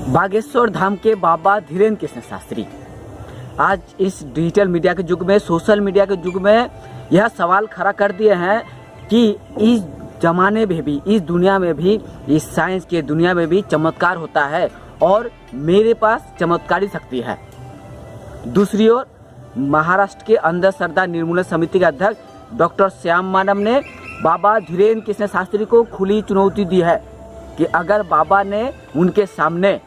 बागेश्वर धाम के बाबा धीरेन्द्र कृष्ण शास्त्री आज इस डिजिटल मीडिया के युग में, सोशल मीडिया के युग में यह सवाल खड़ा कर दिए हैं कि इस जमाने में भी, इस दुनिया में भी, इस साइंस के दुनिया में भी चमत्कार होता है और मेरे पास चमत्कारी शक्ति है। दूसरी ओर महाराष्ट्र के अंधश्रद्धा निर्मूलन समिति के अध्यक्ष डॉक्टर श्याम मानव ने बाबा धीरेन्द्र कृष्ण शास्त्री को खुली चुनौती दी है कि अगर बाबा ने उनके सामने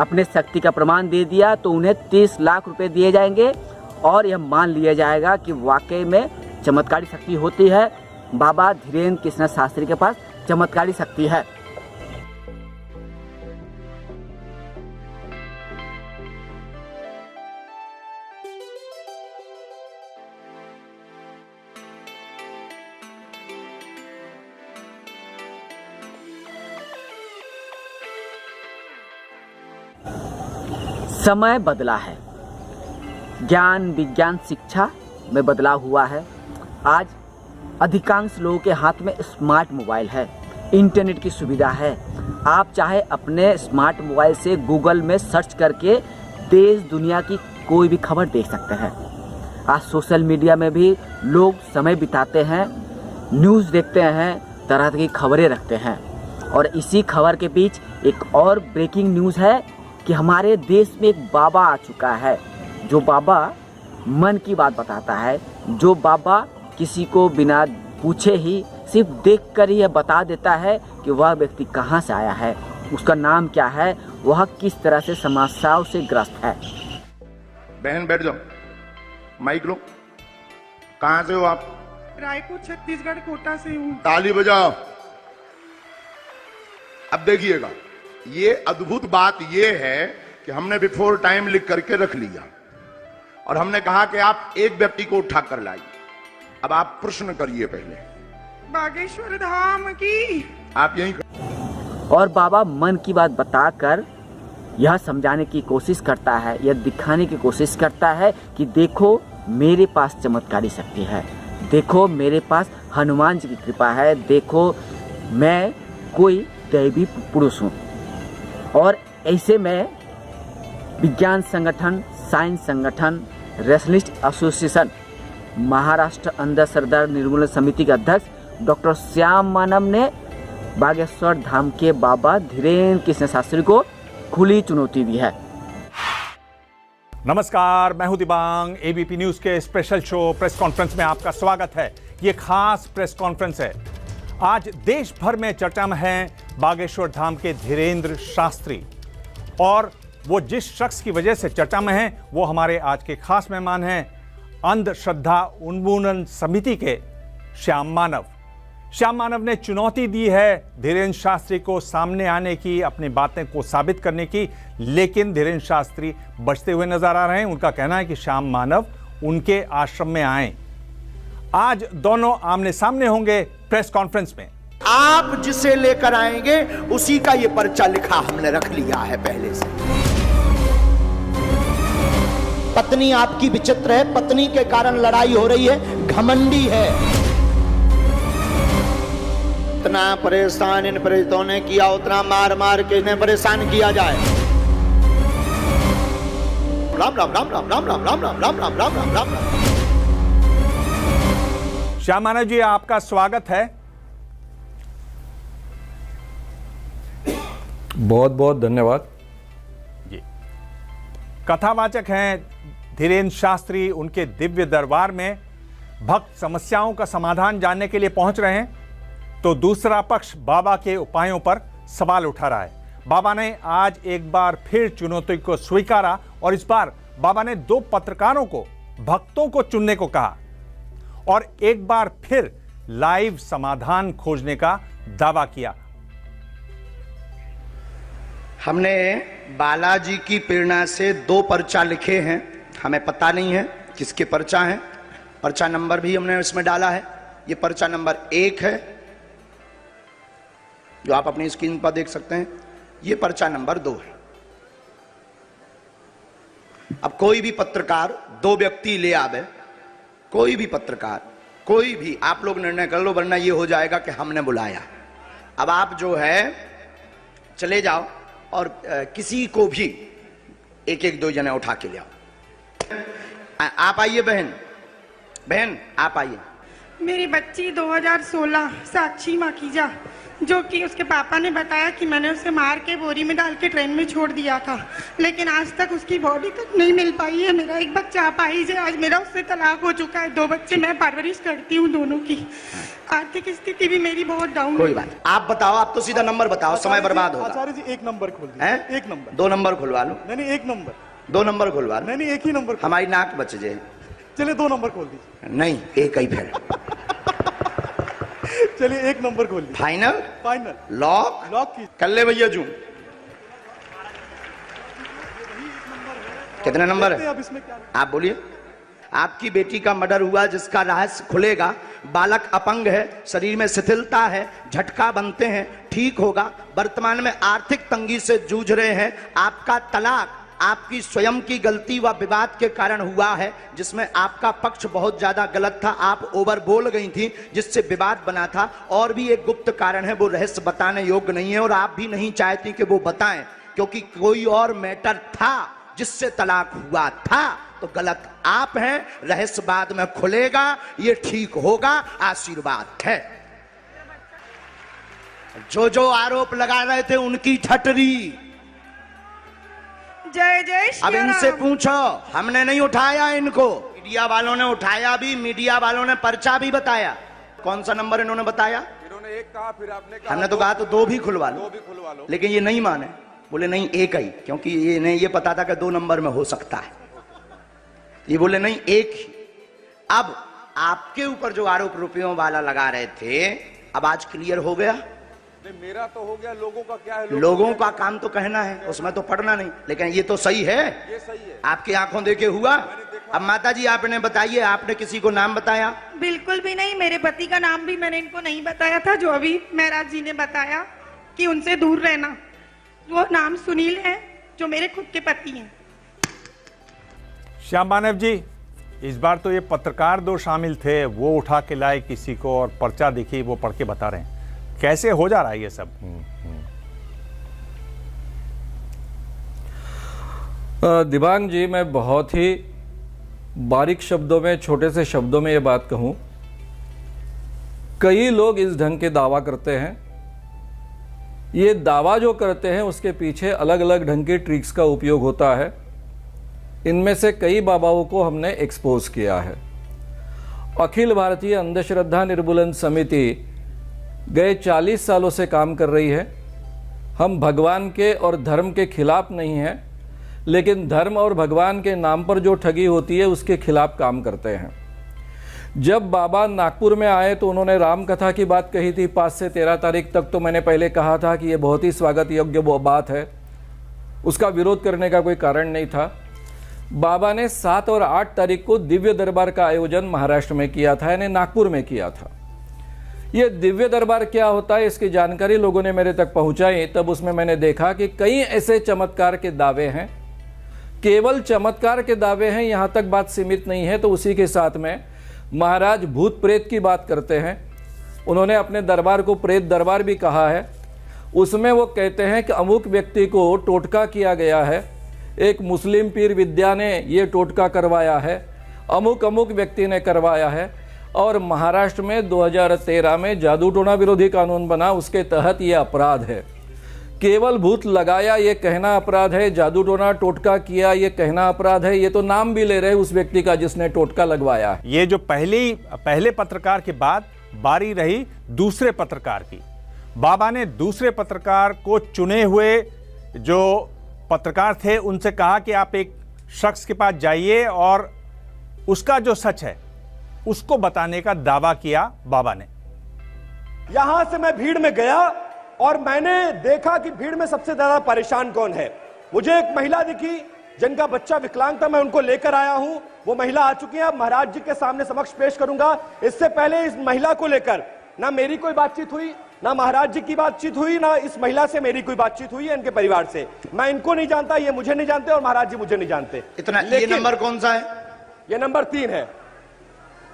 अपने शक्ति का प्रमाण दे दिया तो उन्हें 30 लाख रुपए दिए जाएंगे और यह मान लिया जाएगा कि वाकई में चमत्कारी शक्ति होती है। बाबा धीरेन्द्र कृष्ण शास्त्री के पास चमत्कारी शक्ति है। समय बदला है, ज्ञान विज्ञान शिक्षा में बदलाव हुआ है। आज अधिकांश लोगों के हाथ में स्मार्ट मोबाइल है, इंटरनेट की सुविधा है। आप चाहे अपने स्मार्ट मोबाइल से गूगल में सर्च करके देश दुनिया की कोई भी खबर देख सकते हैं। आज सोशल मीडिया में भी लोग समय बिताते हैं, न्यूज़ देखते हैं, तरह की खबरें रखते हैं। और इसी खबर के बीच एक और ब्रेकिंग न्यूज़ है कि हमारे देश में एक बाबा आ चुका है, जो बाबा मन की बात बताता है, जो बाबा किसी को बिना पूछे ही सिर्फ देखकर ही यह बता देता है कि वह व्यक्ति कहाँ से आया है, उसका नाम क्या है, वह किस तरह से समस्याओं से ग्रस्त है। बहन बैठ जाओ, माइक लो। कहाँ से हो आप? रायपुर छत्तीसगढ़ कोटा से हूँ। ताली बजाओ। अब देखिएगा, ये अद्भुत बात ये है कि हमने बिफोर टाइम लिख करके रख लिया और हमने कहा कि आप एक व्यक्ति को उठा कर लाइए। अब आप प्रश्न करिए पहले। बागेश्वर धाम की आप यही कर... और बाबा मन की बात बताकर यह समझाने की कोशिश करता है, यह दिखाने की कोशिश करता है कि देखो मेरे पास चमत्कारी शक्ति है, देखो मेरे पास हनुमान जी की कृपा है, देखो मैं कोई दैवी पुरुष हूँ। और ऐसे में विज्ञान संगठन, साइंस संगठन, रेसलिस्ट एसोसिएशन, महाराष्ट्र अंधश्रद्धा निर्मूलन समिति के अध्यक्ष डॉक्टर श्याम मानव ने बागेश्वर धाम के बाबा धीरेन्द्र कृष्ण शास्त्री को खुली चुनौती दी है। नमस्कार, मैं हूं दिबांग। एबीपी न्यूज के स्पेशल शो प्रेस कॉन्फ्रेंस में आपका स्वागत है। ये खास प्रेस कॉन्फ्रेंस है। आज देश भर में चर्चा में हैं बागेश्वर धाम के धीरेन्द्र शास्त्री, और वो जिस शख्स की वजह से चर्चा में हैं वो हमारे आज के खास मेहमान हैं अंधश्रद्धा उन्मूलन समिति के श्याम मानव। श्याम मानव ने चुनौती दी है धीरेन्द्र शास्त्री को सामने आने की, अपनी बातें को साबित करने की, लेकिन धीरेन्द्र शास्त्री बचते हुए नजर आ रहे हैं। उनका कहना है कि श्याम मानव उनके आश्रम में आए। आज दोनों आमने सामने होंगे प्रेस कॉन्फ्रेंस में। आप जिसे लेकर आएंगे उसी का ये पर्चा लिखा हमने रख लिया है पहले से। पत्नी आपकी विचित्र है, पत्नी के कारण लड़ाई हो रही है, घमंडी है। इतना परेशान इन परिजनों ने किया, उतना मार मार के इन्हें परेशान किया जाए। राम राम राम राम राम राम राम राम राम राम राम राम राम राम। श्याम मानव जी, आपका स्वागत है। बहुत बहुत धन्यवाद जी। कथावाचक हैं धीरेन्द्र शास्त्री। उनके दिव्य दरबार में भक्त समस्याओं का समाधान जानने के लिए पहुंच रहे हैं, तो दूसरा पक्ष बाबा के उपायों पर सवाल उठा रहा है। बाबा ने आज एक बार फिर चुनौती को स्वीकारा और इस बार बाबा ने 2 पत्रकारों को भक्तों को चुनने को कहा और एक बार फिर लाइव समाधान खोजने का दावा किया। हमने बालाजी की प्रेरणा से 2 पर्चा लिखे हैं। हमें पता नहीं है किसके पर्चा है। पर्चा नंबर भी हमने इसमें डाला है। ये पर्चा नंबर 1 है, जो आप अपनी स्क्रीन पर देख सकते हैं। ये पर्चा नंबर 2 है। अब कोई भी पत्रकार 2 व्यक्ति ले आवे, कोई भी पत्रकार, कोई भी, आप लोग निर्णय कर लो, वरना ये हो जाएगा कि हमने बुलाया। अब आप जो है चले जाओ, और किसी को भी एक एक दो जने उठा के ले आओ। आप आइए बहन, बहन आप आइए। मेरी बच्ची 2016 साक्षी माखीजा, जो कि उसके पापा ने बताया कि मैंने उसे मार के बोरी में डाल के ट्रेन में छोड़ दिया था, लेकिन आज तक उसकी बॉडी तक नहीं मिल पाई है। मेरा एक बच्चा अपाहिज है, आज मेरा उससे तलाक हो चुका है। 2 बच्चे मैं परवरिश करती हूँ दोनों की। आर्थिक स्थिति भी मेरी बहुत डाउन है। कोई बात, आप बताओ, आप तो सीधा नंबर बताओ, समय बर्बाद होगा। आचार्य जी 1 नंबर खोल दीजिए। हैं? 1 नंबर। 2 नंबर खुलवा लो। नहीं 1 नंबर। 2 नंबर खुलवा लो। नहीं 1 ही नंबर। हमारी नाक बच जाए। चलिए 2 नंबर खोल दीजिए। नहीं, एक ही फिर। चलिए 1 नंबर खोल दीजिए। फाइनल? फाइनल। लॉक? लॉक की। कर ले भैया जू। कितने नंबर है? अब इसमें क्या? आप बोलिए। आपकी बेटी का मर्डर हुआ जिसका रहस्य खुलेगा। बालक अपंग है, शरीर में शिथिलता है, झटका बनते हैं, ठीक होगा। वर्तमान में आर्थिक तंगी से जूझ रहे हैं। आपका तलाक आपकी स्वयं की गलती व विवाद के कारण हुआ है, जिसमें आपका पक्ष बहुत ज्यादा गलत था। आप ओवर बोल गई थी, जिससे विवाद बना था। और भी एक गुप्त कारण है, वो रहस्य बताने योग्य नहीं है और आप भी नहीं चाहती कि वो बताएं, क्योंकि कोई और मैटर था जिससे तलाक हुआ था। तो गलत आप हैं। रहस्य बाद में खुलेगा, ये ठीक होगा, आशीर्वाद है। जो जो आरोप लगा रहे थे उनकी ठटरी। जय जय अब श्री इनसे राम। पूछो, हमने नहीं उठाया इनको, मीडिया वालों ने उठाया भी, मीडिया वालों ने पर्चा भी बताया। कौन सा नंबर इन्होंने बताया? इन्होंने 1 कहा, फिर आपने कहा हमने तो कहा तो 2 भी खुलवा लो। 2 भी खुलवा लो। लेकिन ये नहीं माने, बोले नहीं 1 ही, क्योंकि ये नहीं, ये पता था कि 2 नंबर में हो सकता है। ये बोले नहीं 1 ही। अब आपके ऊपर जो आरोप रुपयों वाला लगा रहे थे, अब आज क्लियर हो गया। नहीं, मेरा तो हो गया, लोगों का क्या है? लोगों का काम तो कहना है, उसमें तो पढ़ना नहीं। लेकिन ये तो सही है, ये सही है। आपकी आंखों देखे हुआ। अब माता जी आपने बताइए, आपने किसी को नाम बताया? बिल्कुल भी नहीं। मेरे पति का नाम भी मैंने इनको नहीं बताया था, जो अभी महराज जी ने बताया कि उनसे दूर रहना। वो नाम सुनील है, जो मेरे खुद के पति हैं। श्याम मानव जी, इस बार तो ये पत्रकार 2 शामिल थे, वो उठा के लाए किसी को और पर्चा दिखी, वो पढ़ के बता रहे हैं। कैसे हो जा रहा है ये सब? दिबांग जी, मैं बहुत ही बारीक शब्दों में, छोटे से शब्दों में ये बात कहूं, कई लोग इस ढंग के दावा करते हैं। ये दावा जो करते हैं उसके पीछे अलग अलग ढंग के ट्रिक्स का उपयोग होता है। इनमें से कई बाबाओं को हमने एक्सपोज किया है। अखिल भारतीय अंधश्रद्धा निर्मूलन समिति गए 40 सालों से काम कर रही है। हम भगवान के और धर्म के खिलाफ नहीं हैं, लेकिन धर्म और भगवान के नाम पर जो ठगी होती है उसके खिलाफ काम करते हैं। जब बाबा नागपुर में आए तो उन्होंने राम कथा की बात कही थी 5 से 13 तारीख तक। तो मैंने पहले कहा था कि ये बहुत ही स्वागत योग्य वो बात है, उसका विरोध करने का कोई कारण नहीं था। बाबा ने 7 और 8 तारीख को दिव्य दरबार का आयोजन महाराष्ट्र में किया था, यानी नागपुर में किया था। ये दिव्य दरबार क्या होता है इसकी जानकारी लोगों ने मेरे तक पहुंचाई। तब उसमें मैंने देखा कि कई ऐसे चमत्कार के दावे हैं, केवल चमत्कार के दावे हैं, यहां तक बात सीमित नहीं है। तो उसी के साथ में महाराज भूत प्रेत की बात करते हैं। उन्होंने अपने दरबार को प्रेत दरबार भी कहा है। उसमें वो कहते हैं कि अमुक व्यक्ति को टोटका किया गया है, एक मुस्लिम पीर विद्या ने ये टोटका करवाया है, अमुक अमुक व्यक्ति ने करवाया है। और महाराष्ट्र में 2013 में जादू टोना विरोधी कानून बना, उसके तहत ये अपराध है। केवल भूत लगाया ये कहना अपराध है, जादू टोना टोटका किया ये कहना अपराध है। ये तो नाम भी ले रहे उस व्यक्ति का जिसने टोटका लगवाया है। ये जो पहले पत्रकार के बाद बारी रही दूसरे पत्रकार की। बाबा ने दूसरे पत्रकार को, चुने हुए जो पत्रकार थे, उनसे कहा कि आप एक शख्स के पास जाइए और उसका जो सच है उसको बताने का दावा किया बाबा ने। यहां से मैं भीड़ में गया और मैंने देखा कि भीड़ में सबसे ज्यादा परेशान कौन है। मुझे एक महिला दिखी जिनका बच्चा विकलांग था, मैं उनको लेकर आया हूं। वो महिला आ चुकी है, अब महाराज जी के सामने समक्ष पेश करूंगा। इससे पहले इस महिला को लेकर ना मेरी कोई बातचीत हुई, ना महाराज जी की बातचीत हुई, ना इस महिला से मेरी कोई बातचीत हुई है, इनके परिवार से। मैं इनको नहीं जानता, ये मुझे नहीं जानते और महाराज जी मुझे नहीं जानते। इतना ये नंबर कौन सा है? ये नंबर 3 है।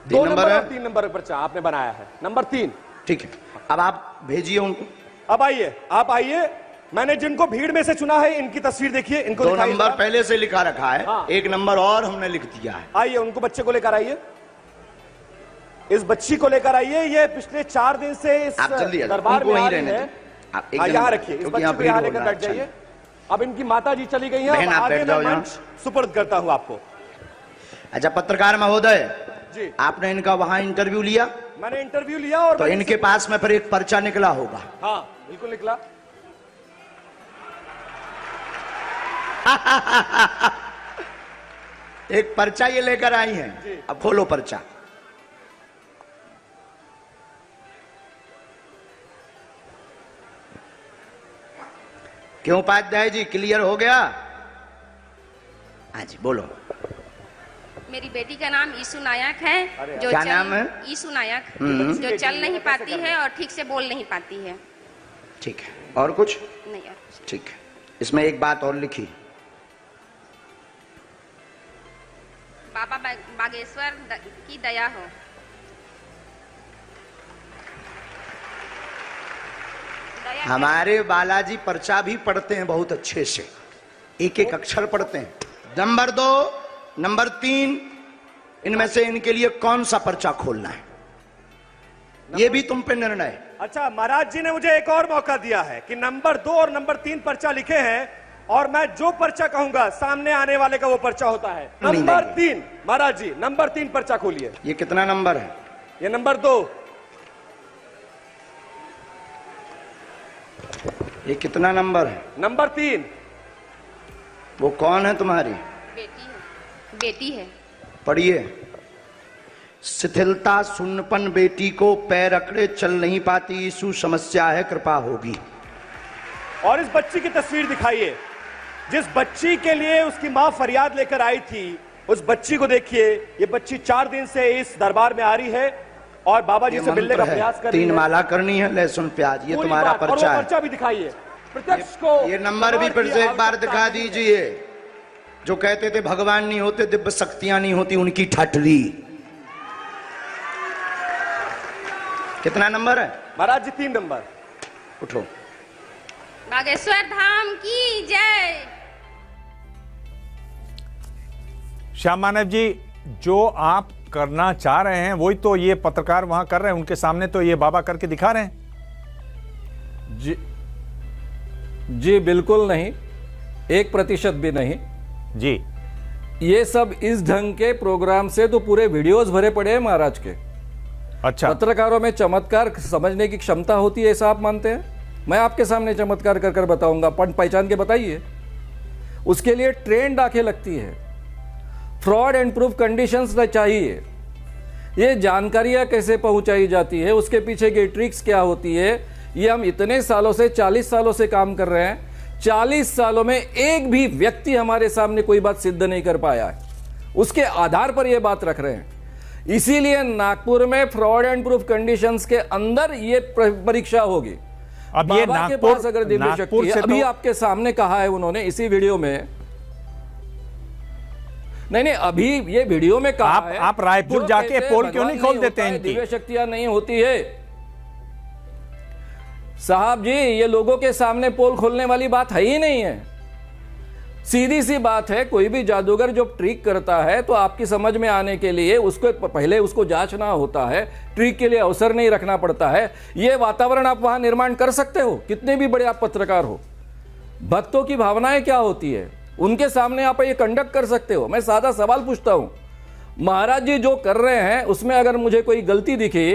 2 नंबर और 3 नंबर पर आपने बनाया है, नंबर 3। ठीक है, अब आप भेजिए उनको। अब आइए, आप आइए मैंने जिनको भीड़ में से चुना है इनकी तस्वीर देखिए, इनको 2 दिखाइए नंबर जरा। पहले से लिखा रखा है, हाँ। 1 नंबर और हमने लिख दिया है। आइए उनको बच्चे को लेकर आइए, इस बच्ची को लेकर आइए। ये पिछले 4 दिन से इस आप जल्दी आ जाओ, दरबार उनको में आ वहीं रही रहने है। दो। आप एक हाँ, जन यहाँ बैठो, रखिए, इस क्योंकि बच्ची यहाँ को भीड़ यहाँ हो लेकर रहा है। बैठ जाइए। अब इनकी माता जी चली गई हैं, बहन, अब आप आगे बैठ जाओ मैं यहाँ। मंच सुपुर्द करता हूँ आपको। अच्छा पत्रकार महोदय जी, आपने इनका वहां इंटरव्यू लिया, मैंने इंटरव्यू लिया और तो मैंने इनके पास में फिर एक पर्चा निकला होगा। हाँ बिल्कुल निकला। एक पर्चा ये लेकर आई हैं, अब खोलो पर्चा। क्यों उपाध्याय जी, क्लियर हो गया? हाँ जी बोलो। मेरी बेटी का नाम ईशु नायक है, जो क्या नाम है? ईशु नायक, जो चल नहीं पाती है और ठीक से बोल नहीं पाती है। ठीक है, और कुछ? नहीं और कुछ। ठीक है, इसमें एक बात और लिखी, बाबा बागेश्वर की दया हो। दया है। हमारे बालाजी पर्चा भी पढ़ते हैं बहुत अच्छे से, एक एक अक्षर पढ़ते हैं। नंबर 2, नंबर 3, इनमें से इनके लिए कौन सा पर्चा खोलना है, ये भी तुम पे निर्णय है। अच्छा, महाराज जी ने मुझे एक और मौका दिया है कि नंबर 2 और नंबर 3 पर्चा लिखे हैं और मैं जो पर्चा कहूंगा सामने आने वाले का वो पर्चा होता है। नंबर 3, महाराज जी नंबर 3 पर्चा खोलिए। ये कितना नंबर है? ये नंबर 2। ये कितना नंबर है? नंबर 3। वो कौन है तुम्हारी? बेटी है, बेटी है। पढ़िए। शिथिलता सुन्नपन बेटी को पैर अकड़े चल नहीं पाती, यीशु समस्या है कृपा होगी। और इस बच्ची की तस्वीर दिखाइए, जिस बच्ची के लिए उसकी मां फरियाद लेकर आई थी, उस बच्ची को देखिए। ये बच्ची 4 दिन से इस दरबार में आ रही है और बाबा जी से मिलने का प्रयास कर रही है। 3 माला करनी है, लहसुन प्याज, ये तुम्हारा पर्चा है। पर्चा भी दिखाइए प्रत्यक्ष को। ये नंबर भी फिर से एक बार दिखा दीजिए। जो कहते थे भगवान नहीं होते, दिव्य शक्तियां नहीं होती, उनकी ठटरी। कितना नंबर है? महाराज जी 3 नंबर। उठो। बागेश्वर धाम की जय। श्याम मानव जी, जो आप करना चाह रहे हैं वही तो ये पत्रकार वहां कर रहे हैं, उनके सामने तो ये बाबा करके दिखा रहे हैं। जी बिल्कुल नहीं, 1% भी नहीं जी। ये सब इस ढंग के प्रोग्राम से तो पूरे वीडियोस भरे पड़े हैं महाराज के। अच्छा, पत्रकारों में चमत्कार समझने की क्षमता होती है, ऐसा आप मानते हैं? मैं आपके सामने चमत्कार कर कर बताऊंगा, पहचान के बताइए। उसके लिए ट्रेंड आंखें लगती है, फ्रॉड एंड प्रूफ कंडीशंस चाहिए, ये जानकारियां कैसे पहुंचाई जाती है, उसके पीछे की ट्रिक्स क्या होती है, ये हम इतने सालों से 40 सालों से काम कर रहे हैं। 40 सालों में एक भी व्यक्ति हमारे सामने कोई बात सिद्ध नहीं कर पाया है, उसके आधार पर यह बात रख रहे हैं। इसीलिए नागपुर में फ्रॉड एंड प्रूफ कंडीशंस के अंदर ये परीक्षा होगी। अब ये बाबा के पास अगर दिव्य शक्ति है, अभी आपके सामने कहा है उन्होंने इसी वीडियो में, नहीं अभी ये वीडियो में कहा है। आप रायपुर जाके पोल क्यों नहीं खोल देते हैं इनकी? दिव्य शक्तियां नहीं होती है साहब जी, ये लोगों के सामने पोल खोलने वाली बात है ही नहीं है। सीधी सी बात है, कोई भी जादूगर जो ट्रिक करता है तो आपकी समझ में आने के लिए उसको पहले उसको जांचना होता है, ट्रिक के लिए अवसर नहीं रखना पड़ता है। ये वातावरण आप वहां निर्माण कर सकते हो, कितने भी बड़े आप पत्रकार हो। भक्तों की भावनाएं क्या होती है, उनके सामने आप ये कंडक्ट कर सकते हो। मैं सादा सवाल पूछता हूं, महाराज जी जो कर रहे हैं उसमें अगर मुझे कोई गलती दिखे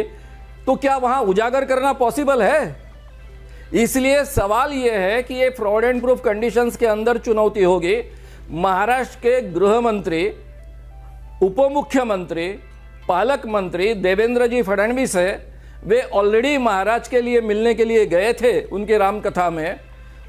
तो क्या वहां उजागर करना पॉसिबल है? इसलिए सवाल यह है कि ये फ्रॉड एंड प्रूफ कंडीशंस के अंदर चुनौती होगी। महाराष्ट्र के गृह मंत्री, उप मुख्यमंत्री, पालक मंत्री देवेंद्र जी फडणवीस है, वे ऑलरेडी महाराज के लिए मिलने के लिए गए थे उनके रामकथा में,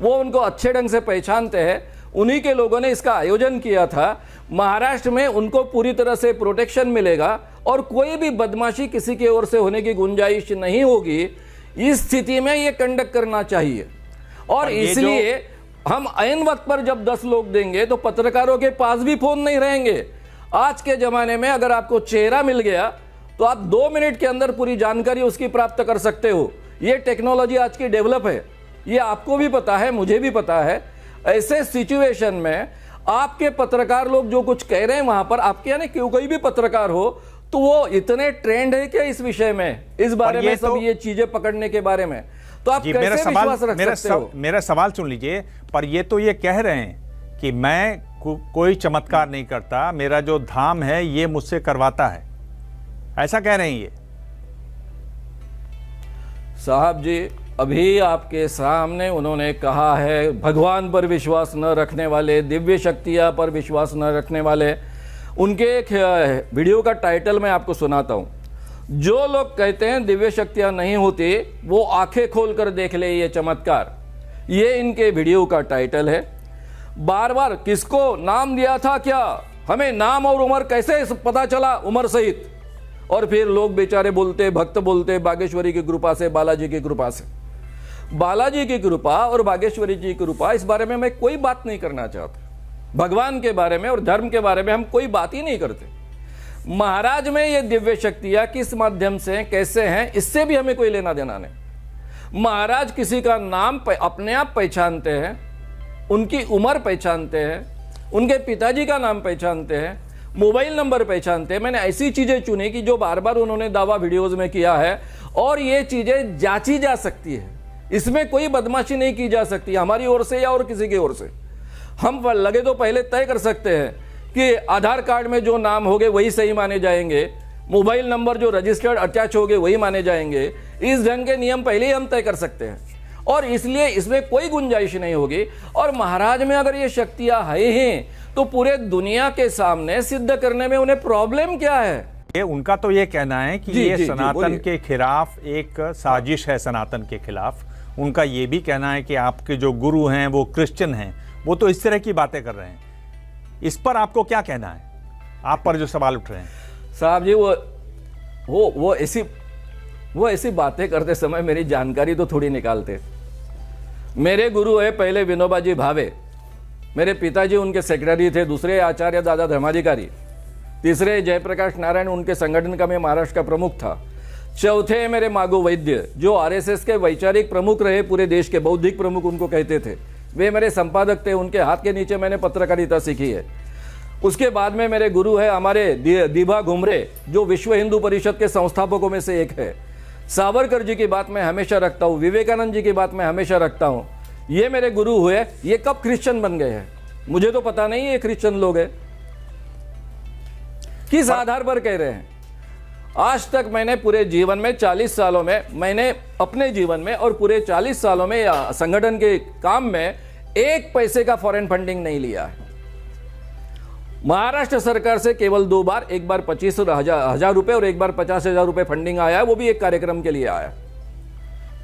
वो उनको अच्छे ढंग से पहचानते हैं। उन्हीं के लोगों ने इसका आयोजन किया था। महाराष्ट्र में उनको पूरी तरह से प्रोटेक्शन मिलेगा और कोई भी बदमाशी किसी की ओर से होने की गुंजाइश नहीं होगी। इस स्थिति में ये कंडक्ट करना चाहिए और इसलिए हम ऐन वक्त पर जब 10 लोग देंगे तो पत्रकारों के पास भी फोन नहीं रहेंगे। आज के जमाने में अगर आपको चेहरा मिल गया तो आप 2 मिनट के अंदर पूरी जानकारी उसकी प्राप्त कर सकते हो। ये टेक्नोलॉजी आज की डेवलप है। ये आपको भी पता है, मुझे भी पता है। ऐसे सिचुएशन में आपके पत्रकार लोग जो कुछ कह रहे हैं वहां पर, आपके यानी कोई भी पत्रकार हो तो वो इतने ट्रेंड है क्या इस विषय में, इस बारे में, सब ये चीजें पकड़ने के बारे में, तो आप कैसे विश्वास रख सकते हो? मेरा सवाल सुन लीजिए। पर ये तो ये कह रहे हैं कि मैं कोई चमत्कार नहीं करता, मेरा जो धाम है ये मुझसे करवाता है, ऐसा कह रहे हैं ये साहब जी। अभी आपके सामने उन्होंने कहा है भगवान पर विश्वास न रखने वाले, दिव्य शक्तियां पर विश्वास न रखने वाले। उनके एक वीडियो का टाइटल मैं आपको सुनाता हूं। जो लोग कहते हैं दिव्य शक्तियां नहीं होती, वो आंखें खोल कर देख ले ये चमत्कार। ये इनके वीडियो का टाइटल है। बार बार किसको नाम दिया था क्या, हमें नाम और उम्र कैसे पता चला, उम्र सहित। और फिर लोग बेचारे बोलते, भक्त बोलते बागेश्वरी की कृपा से, बालाजी की कृपा से। बालाजी की कृपा और बागेश्वरी जी की कृपा, इस बारे में मैं कोई बात नहीं करना चाहता। भगवान के बारे में और धर्म के बारे में हम कोई बात ही नहीं करते। महाराज में ये दिव्य शक्तियां किस माध्यम से, कैसे हैं, इससे भी हमें कोई लेना देना नहीं। महाराज किसी का नाम अपने आप पहचानते हैं, उनकी उम्र पहचानते हैं, उनके पिताजी का नाम पहचानते हैं, मोबाइल नंबर पहचानते हैं। मैंने ऐसी चीजें चुनी कि जो बार बार उन्होंने दावा वीडियोज में किया है, और ये चीजें जांची जा सकती है, इसमें कोई बदमाशी नहीं की जा सकती हमारी ओर से या और किसी की ओर से। हम लगे तो पहले तय कर सकते हैं कि आधार कार्ड में जो नाम होंगे वही सही माने जाएंगे, मोबाइल नंबर जो रजिस्टर्ड अटैच होंगे वही माने जाएंगे। इस ढंग के नियम पहले ही हम तय कर सकते हैं, और इसलिए इसमें कोई गुंजाइश नहीं होगी। और महाराज में अगर ये शक्तियां हैं तो पूरे दुनिया के सामने सिद्ध करने में उन्हें प्रॉब्लम क्या है? ये उनका तो ये कहना है कि ये सनातन के खिलाफ एक साजिश है, सनातन के खिलाफ। उनका ये भी कहना है कि आपके जो गुरु हैं वो क्रिश्चियन हैं, वो तो इस तरह की बातें कर रहे हैं। इस पर आपको क्या कहना है, आप पर जो सवाल उठ रहे हैं? साहब जी, वो ऐसी बातें करते समय मेरी जानकारी तो थोड़ी निकालते। मेरे गुरु है पहले विनोबा जी भावे, मेरे पिताजी उनके सेक्रेटरी थे, दूसरे आचार्य दादा धर्माधिकारी, तीसरे जयप्रकाश नारायण उनके संगठन का मैं महाराष्ट्र का प्रमुख था, चौथे मेरे मागो वैद्य जो आरएसएस के वैचारिक प्रमुख रहे, पूरे देश के बौद्धिक प्रमुख उनको कहते थे, वे मेरे संपादक थे, उनके हाथ के नीचे मैंने पत्रकारिता सीखी है। उसके बाद में मेरे गुरु है हमारे दीभा घुमरे जो विश्व हिंदू परिषद के संस्थापकों में से एक है। सावरकर जी की बात मैं हमेशा रखता हूँ, विवेकानंद जी की बात मैं हमेशा रखता हूँ। ये मेरे गुरु हुए, ये कब क्रिश्चियन बन गए हैं मुझे तो पता नहीं, ये क्रिश्चियन लोग हैं। किस आधार पर कह रहे हैं? आज तक मैंने पूरे जीवन में 40 सालों में, मैंने अपने जीवन में और पूरे 40 सालों में संगठन के काम में 1 पैसे का फॉरेन फंडिंग नहीं लिया है। महाराष्ट्र सरकार से केवल 2 बार, एक बार 25,000 रुपए और एक बार 50,000 रुपए फंडिंग आया है, वो भी एक कार्यक्रम के लिए आया।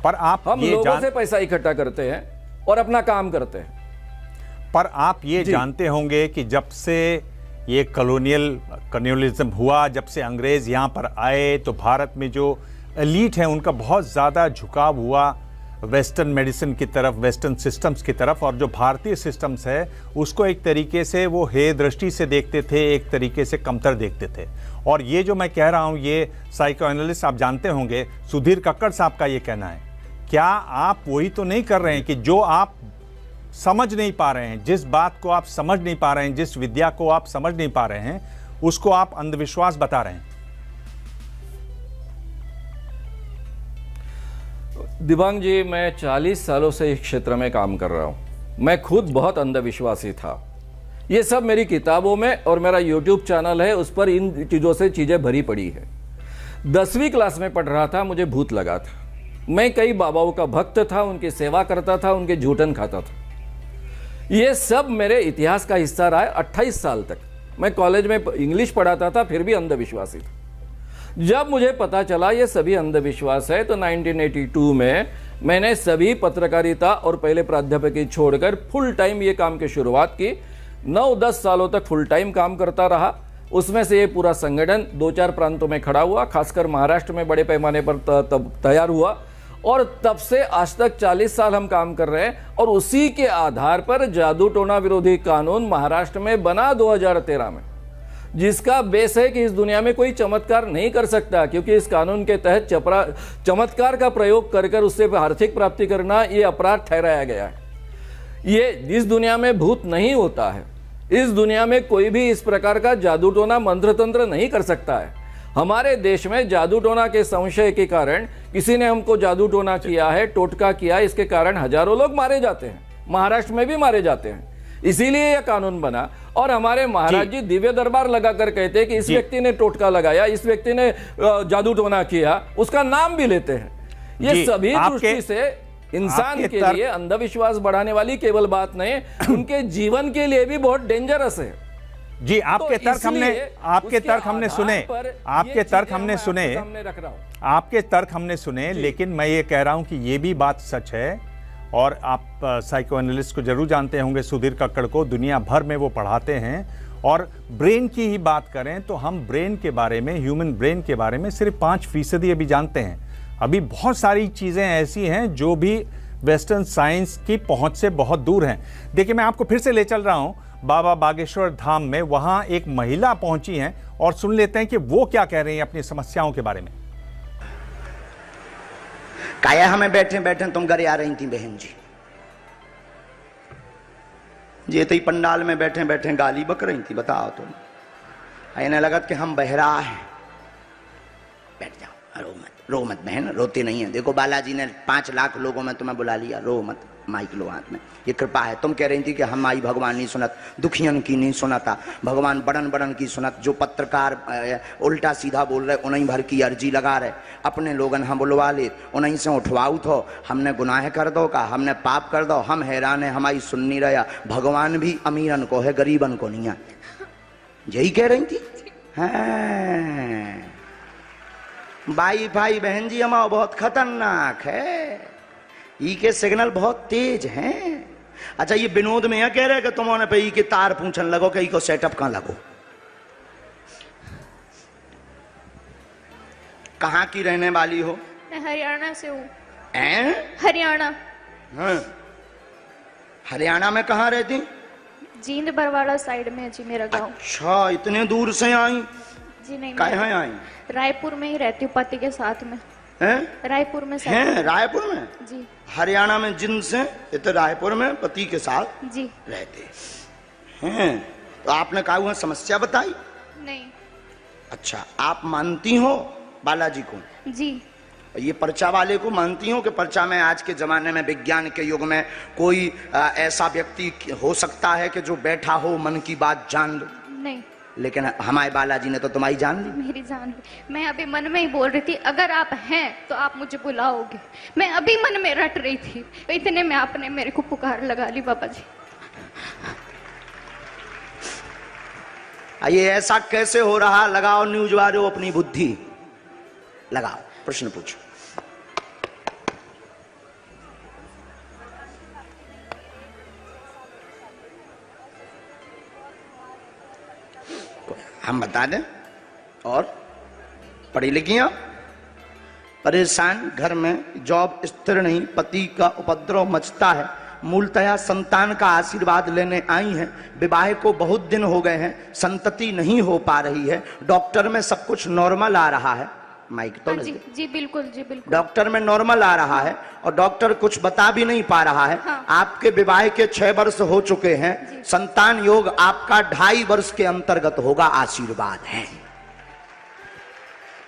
पर आप हम लोगों से पैसा इकट्ठा करते हैं और अपना काम करते हैं। पर आप ये जानते होंगे कि जब से ये कॉलोनियलिज्म हुआ, जब से अंग्रेज यहाँ पर आए, तो भारत में जो एलीट है उनका बहुत ज़्यादा झुकाव हुआ वेस्टर्न मेडिसिन की तरफ, वेस्टर्न सिस्टम्स की तरफ। और जो भारतीय सिस्टम्स है उसको एक तरीके से वो हे दृष्टि से देखते थे, एक तरीके से कमतर देखते थे। और ये जो मैं कह रहा हूँ, ये साइको एनालिस्ट आप जानते होंगे, सुधीर कक्कड़ साहब का ये कहना है। क्या आप वही तो नहीं कर रहे हैं कि जो आप समझ नहीं पा रहे हैं, जिस बात को आप समझ नहीं पा रहे हैं, जिस विद्या को आप समझ नहीं पा रहे हैं, उसको आप अंधविश्वास बता रहे हैं? दिव्यांग जी, मैं 40 सालों से इस क्षेत्र में काम कर रहा हूं। मैं खुद बहुत अंधविश्वासी था। ये सब मेरी किताबों में और मेरा YouTube चैनल है, उस पर इन चीज़ों से चीज़ें भरी पड़ी है। 10वीं क्लास में पढ़ रहा था, मुझे भूत लगा था। मैं कई बाबाओं का भक्त था, उनकी सेवा करता था, उनके जूठन खाता था। ये सब मेरे इतिहास का हिस्सा रहा है 28 साल तक। मैं कॉलेज में इंग्लिश पढ़ाता था, फिर भी अंधविश्वासी था। जब मुझे पता चला ये सभी अंधविश्वास है, तो 1982 में मैंने सभी पत्रकारिता और पहले प्राध्यापकी छोड़कर फुल टाइम ये काम की शुरुआत की। 9-10 सालों तक फुल टाइम काम करता रहा। उसमें से ये पूरा संगठन 2-4 प्रांतों में खड़ा हुआ, खासकर महाराष्ट्र में बड़े पैमाने पर तैयार हुआ। और तब से आज तक 40 साल हम काम कर रहे हैं। और उसी के आधार पर जादू टोना विरोधी कानून महाराष्ट्र में बना 2013 में। जिसका बेस है कि इस दुनिया में कोई चमत्कार नहीं कर सकता, क्योंकि इस कानून के तहत चमत्कार का प्रयोग कर कर उससे आर्थिक प्राप्ति करना ये अपराध ठहराया गया है। ये इस दुनिया में भूत नहीं होता है, इस दुनिया में कोई भी इस प्रकार का जादू टोना मंत्र तंत्र नहीं कर सकता है। हमारे देश में जादू टोना के संशय के कारण किसी ने हमको जादू टोना किया है, टोटका किया, इसके कारण हजारों लोग मारे जाते हैं, महाराष्ट्र में भी मारे जाते हैं। इसीलिए यह कानून बना और हमारे महाराज जी दिव्य दरबार लगाकर कहते हैं कि इस व्यक्ति ने टोटका लगाया, इस व्यक्ति ने जादू टोना किया, उसका नाम भी लेते हैं। ये सभी दृष्टि से इंसान के लिए अंधविश्वास बढ़ाने वाली केवल बात नहीं, उनके जीवन के लिए भी बहुत डेंजरस है। जी, आपके तर्क हमने सुने, लेकिन मैं ये कह रहा हूं कि ये भी बात सच है, और आप साइको एनालिस्ट को जरूर जानते होंगे, सुधीर कक्कड़ को दुनिया भर में वो पढ़ाते हैं। और ब्रेन की ही बात करें तो हम ब्रेन के बारे में, ह्यूमन ब्रेन के बारे में सिर्फ 5% अभी जानते हैं। अभी बहुत सारी चीज़ें ऐसी हैं जो भी वेस्टर्न साइंस की पहुंच से बहुत दूर हैं। देखिए, मैं आपको फिर से ले चल रहा हूं बाबा बागेश्वर धाम में। वहां एक महिला पहुंची हैं और सुन लेते हैं कि वो क्या कह रही हैं अपनी समस्याओं के बारे में। काया हमें बैठे बैठे तुम घर आ रही थी बहन जी, ये तो पंडाल में बैठे बैठे गाली बक रही थी, बताओ तुम। इन्हें लगा कि हम बहरा हैं। बैठ जाओ, रो मत बहन, रोते नहीं है। देखो बालाजी ने 5 लाख लोगों में तुम्हें बुला लिया, रो मत, माइक लो हाथ में, ये कृपा है। तुम कह रही थी कि हम आई भगवान नहीं सुनत, दुखियन की नहीं सुनता, भगवान बड़न बड़न की सुनत। जो पत्रकार उल्टा सीधा बोल रहे उन्हीं भर की अर्जी लगा रहे, अपने लोगन हम बुलवा ले, उन्हीं से उठवाऊ थो। हमने गुनाह कर दो का, हमने पाप कर दो, हम हैरान है हमारी सुननी रहा। भगवान भी अमीरन को है, गरीबन को नहीं है। यही कह रही थी। हाँ भाई बहन जी, हमारा बहुत खतरनाक है, ई के सिग्नल बहुत तेज हैं। अच्छा, ये विनोद में यह कह रहे कि तुमने पे ई के तार पूछन लगो कि ई को सेटअप कहां लगो। कहां की रहने वाली हो? मैं हरियाणा से हूँ। हरियाणा? हाँ, हरियाणा में कहाँ रहती? जींद बरवाड़ा साइड में है जी मेरा गांव। अच्छा, इतने दूर से आई? जी नहीं, कहाँ आई? रायपुर में ही रहती हूँ पति के साथ में। रायपुर में हैं? रायपुर में जी। हरियाणा में जिन से इधर रायपुर में पति के साथ जी रहते हैं। तो आपने कहा हुआ समस्या बताई? नहीं। अच्छा, आप मानती हो बालाजी को? जी। ये पर्चा वाले को मानती हो कि पर्चा में आज के जमाने में, विज्ञान के युग में, कोई ऐसा व्यक्ति हो सकता है कि जो बैठा हो मन की बात जान लो? नहीं। लेकिन हमारे बालाजी ने तो तुम्हारी जान ली। मेरी जान ली। मैं अभी मन में ही बोल रही थी, अगर आप हैं तो आप मुझे बुलाओगे। मैं अभी मन में रट रही थी, इतने में आपने मेरे को पुकार लगा ली बाबा जी। ये ऐसा कैसे हो रहा? लगाओ न्यूज वालों अपनी बुद्धि लगाओ, प्रश्न पूछो। हम बता दें। और पढ़ी लिखी हैं? परेशान, घर में जॉब स्थिर नहीं, पति का उपद्रव मचता है, मूलतया संतान का आशीर्वाद लेने आई हैं, विवाह को बहुत दिन हो गए हैं, संतति नहीं हो पा रही है, डॉक्टर में सब कुछ नॉर्मल आ रहा है। माइक तो जी जी बिल्कुल, जी बिल्कुल। डॉक्टर में नॉर्मल आ रहा है और डॉक्टर कुछ बता भी नहीं पा रहा है। हाँ। आपके विवाह के 6 वर्ष हो चुके हैं, संतान योग आपका 2.5 वर्ष के अंतर्गत होगा, आशीर्वाद है।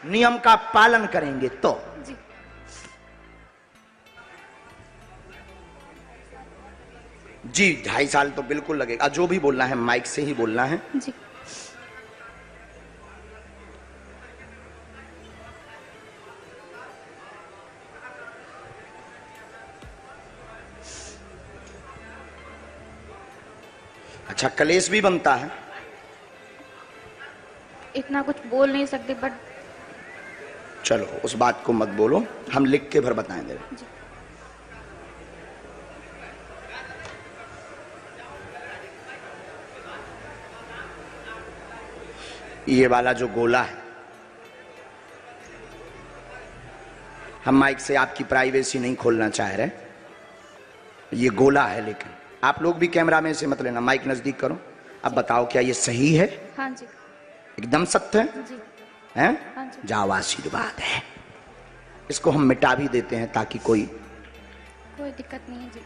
नियम का पालन करेंगे तो। जी। जी 2.5 साल तो बिल्कुल लगेगा। जो भी बोलना है माइक से ही बोलना है। जी। अच्छा, कलेश भी बनता है? इतना कुछ बोल नहीं सकती, बट चलो उस बात को मत बोलो, हम लिख के भर बताएं दे। ये वाला जो गोला है, हम माइक से आपकी प्राइवेसी नहीं खोलना चाह रहे, ये गोला है, लेकिन आप लोग भी कैमरा में से मत लेना, माइक नजदीक करो। अब बताओ क्या ये सही है? हाँ जी। एकदम सत्य है जी हैं? हाँ जी। जाओ, आशीर्वाद है। इसको हम मिटा भी देते हैं ताकि कोई दिक्कत नहीं है जी।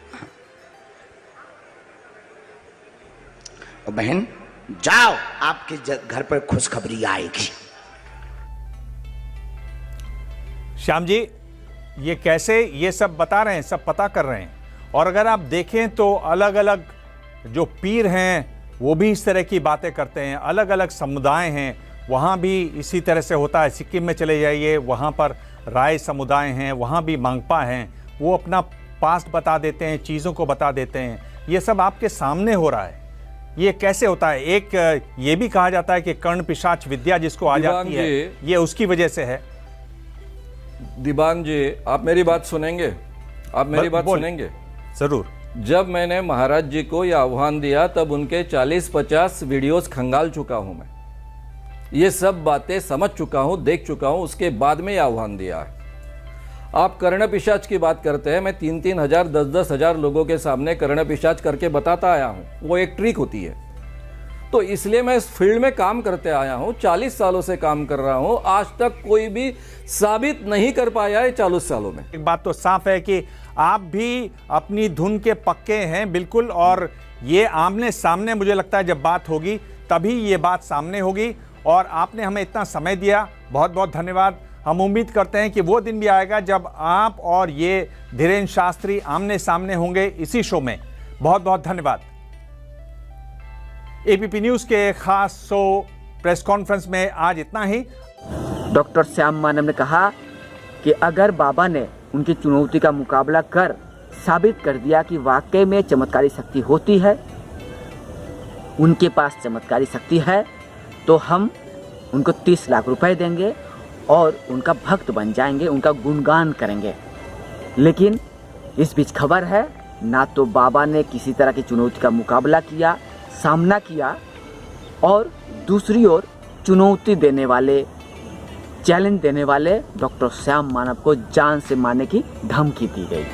और बहन जाओ, आपके घर पर खुशखबरी आएगी। श्याम जी, ये कैसे ये सब बता रहे हैं, सब पता कर रहे हैं। और अगर आप देखें तो अलग अलग जो पीर हैं वो भी इस तरह की बातें करते हैं, अलग अलग समुदाय हैं वहाँ भी इसी तरह से होता है। सिक्किम में चले जाइए, वहाँ पर राय समुदाय हैं, वहाँ भी मांगपा हैं, वो अपना पास्ट बता देते हैं, चीज़ों को बता देते हैं। ये सब आपके सामने हो रहा है, ये कैसे होता है? एक ये भी कहा जाता है कि कर्ण पिशाच विद्या जिसको आ जाती है ये उसकी वजह से है। दिबांग जी, आप मेरी बात सुनेंगे? आप मेरी बात सुनेंगे? जरूर। जब मैंने महाराज जी को यह आह्वान दिया तब उनके 40-50 वीडियोस खंगाल चुका हूं मैं, ये सब बातें समझ चुका हूं, देख चुका हूं, उसके बाद में यह आह्वान दिया है। आप कर्ण पिशाच की बात करते हैं, मैं 3-3 हजार 10-10 हजार लोगों के सामने कर्ण पिशाच करके बताता आया हूं, वो एक ट्रिक होती है। तो इसलिए मैं इस फील्ड में काम करते आया हूं, 40 सालों से काम कर रहा हूं, आज तक कोई भी साबित नहीं कर पाया है 40 सालों में। एक बात तो साफ है कि आप भी अपनी धुन के पक्के हैं बिल्कुल, और ये आमने सामने मुझे लगता है जब बात होगी तभी ये बात सामने होगी। और आपने हमें इतना समय दिया, बहुत बहुत धन्यवाद। हम उम्मीद करते हैं कि वो दिन भी आएगा जब आप और ये धीरेन्द्र शास्त्री आमने सामने होंगे इसी शो में। बहुत बहुत धन्यवाद। एबीपी न्यूज़ के खास शो प्रेस कॉन्फ्रेंस में आज इतना ही। डॉक्टर श्याम मानव ने कहा कि अगर बाबा ने उनकी चुनौती का मुकाबला कर साबित कर दिया कि वाकई में चमत्कारी शक्ति होती है, उनके पास चमत्कारी शक्ति है, तो हम उनको 30 लाख रुपए देंगे और उनका भक्त बन जाएंगे, उनका गुणगान करेंगे। लेकिन इस बीच खबर है, ना तो बाबा ने किसी तरह की चुनौती का मुकाबला किया, सामना किया, और दूसरी ओर चुनौती देने वाले, चैलेंज देने वाले डॉक्टर श्याम मानव को जान से मारने की धमकी दी गई।